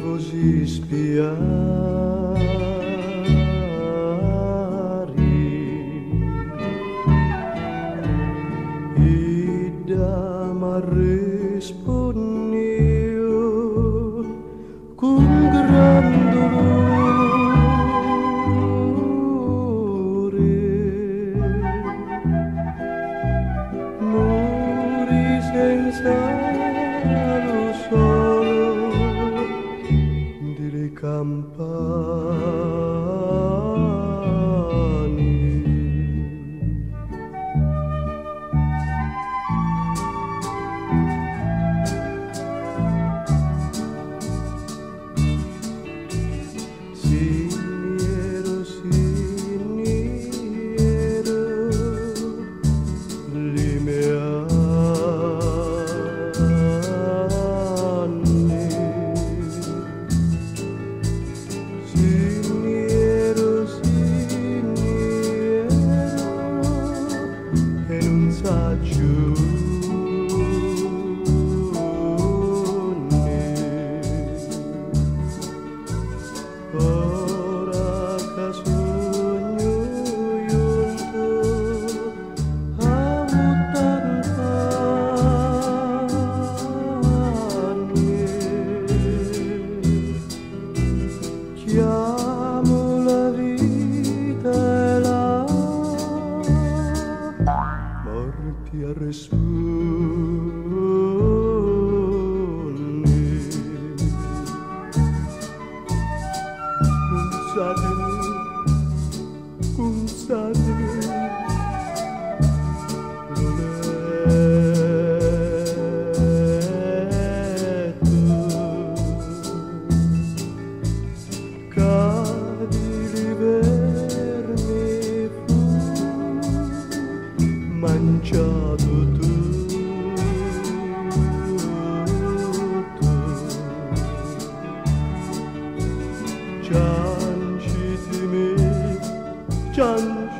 vos espiari ida marresponio cum gran dolore muri senza lo solo delle campane. Siniero, siniero, limeanni. Siniero, siniero, e non saggio ora che sogno giunto a 80 anni, chiamo la vita e la morte a rispondere. Consatemi, non letto, cadi di vermi fu mangiato tutto. Ciancitemi,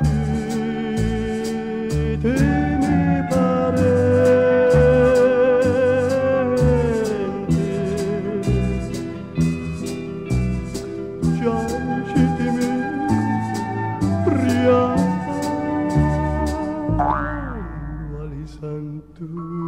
parenti, ciancitemi, priali santu.